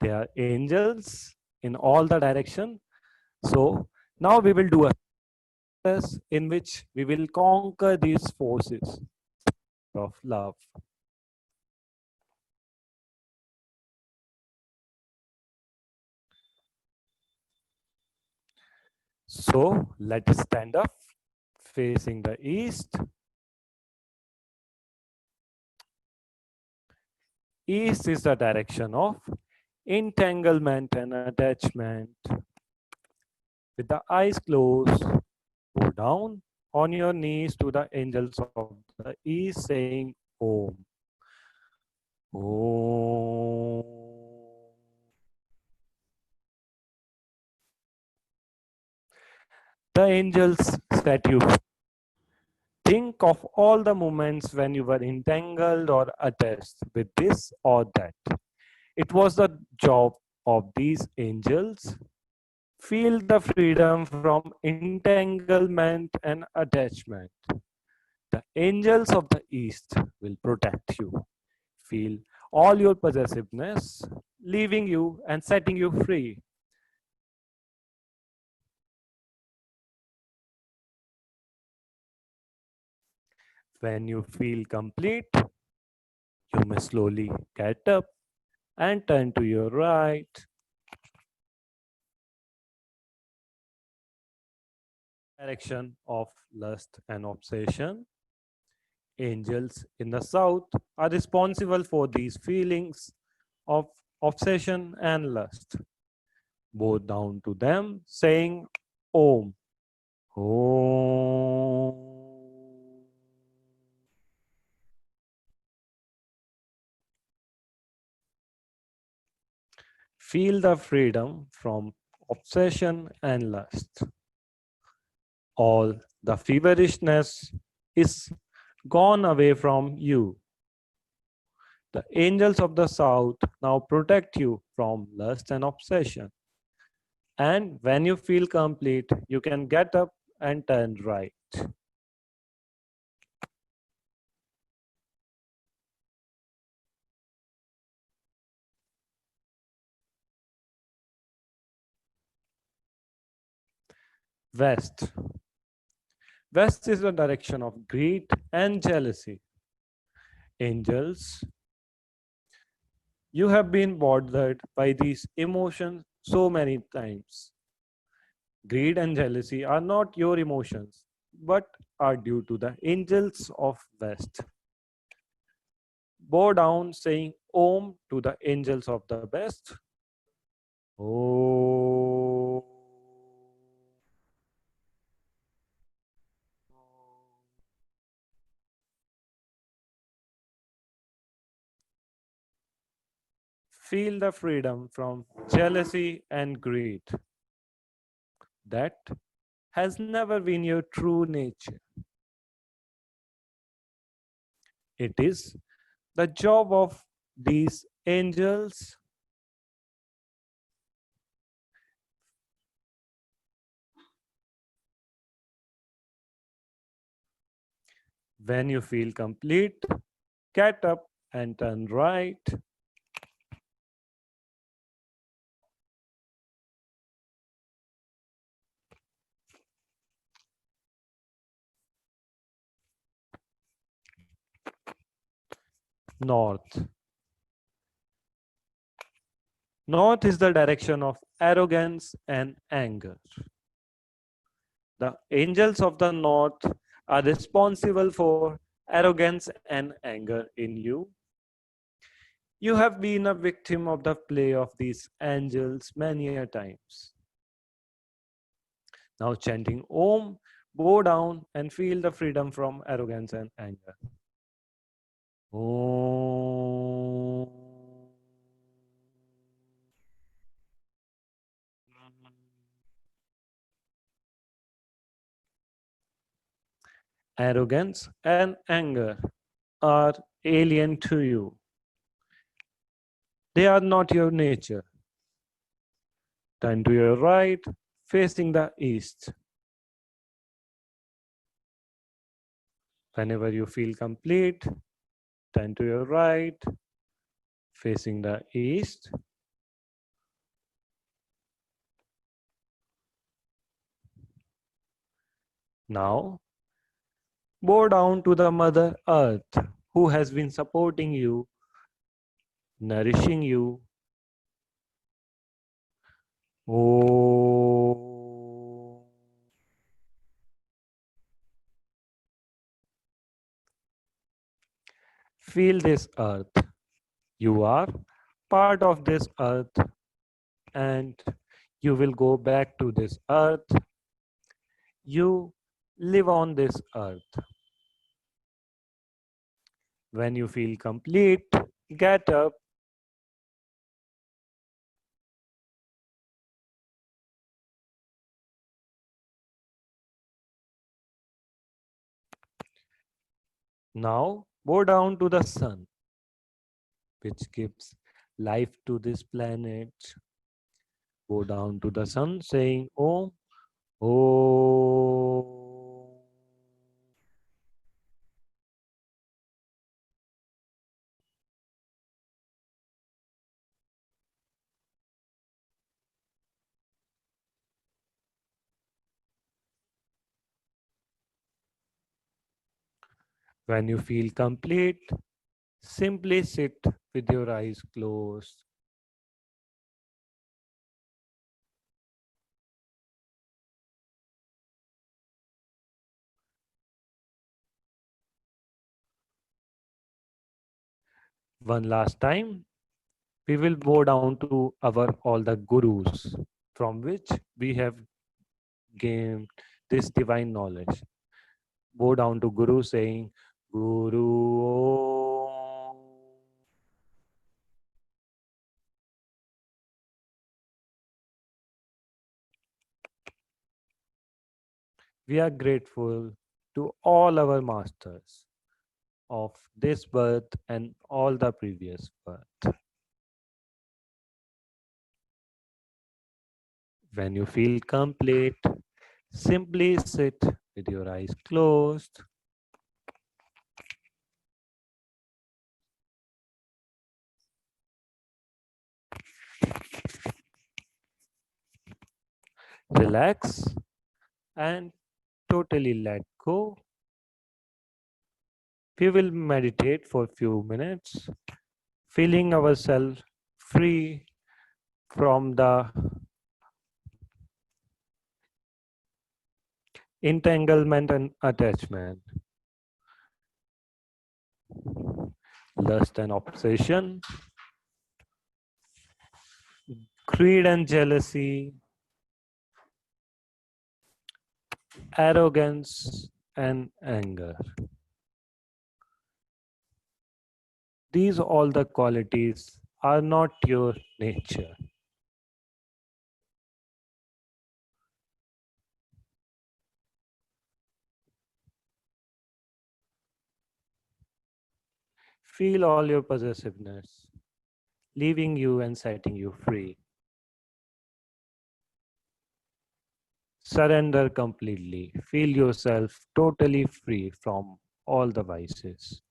There are angels in all the direction. So now we will do a process in which we will conquer these forces of love. So let us stand up facing the east. East is the direction of entanglement and attachment. With the eyes closed, go down on your knees to the angels of the east saying Om. Om. The angels set you. Think of all the moments when you were entangled or attached with this or that. It was the job of these angels. Feel the freedom from entanglement and attachment. The angels of the east will protect you. Feel all your possessiveness leaving you and setting you free. When you feel complete, you may slowly get up and turn to your right. Direction of lust and obsession. Angels in the south are responsible for these feelings of obsession and lust. Bow down to them, saying Om. Om. Feel the freedom from obsession and lust. All the feverishness is gone away from you. The angels of the south now protect you from lust and obsession. And when you feel complete, you can get up and turn right. West. West is the direction of greed and jealousy. Angels, you have been bothered by these emotions so many times. Greed and jealousy are not your emotions, but are due to the angels of West. Bow down saying Om to the angels of the West. Om. Feel the freedom from jealousy and greed. That has never been your true nature. It is the job of these angels when you feel complete, get up and turn right. North. North is the direction of arrogance and anger. The angels of the north are responsible for arrogance and anger in you. You have been a victim of the play of these angels many a times. Now chanting Om, bow down and feel the freedom from arrogance and anger. Om. Arrogance and anger are alien to you. They are not your nature. Turn to your right, facing the east. Whenever you feel complete, turn to your right, facing the east. Now, bow down to the Mother Earth who has been supporting you, nourishing you. Oh, feel this earth. You are part of this earth and you will go back to this earth. You live on this earth. When you feel complete, get up. Now bow down to the sun, which gives life to this planet. Bow down to the sun, saying Om, Om. When you feel complete, simply sit with your eyes closed. One last time, we will bow down to our all the gurus from which we have gained this divine knowledge. Bow down to Guru saying, Guru Om. We are grateful to all our masters of this birth and all the previous birth. When you feel complete, simply sit with your eyes closed. Relax and totally let go. We will meditate for a few minutes, feeling ourselves free from the entanglement and attachment, lust and obsession, greed and jealousy, arrogance and anger. These all the qualities are not your nature. Feel all your possessiveness, leaving you and setting you free. Surrender completely. Feel yourself totally free from all the vices.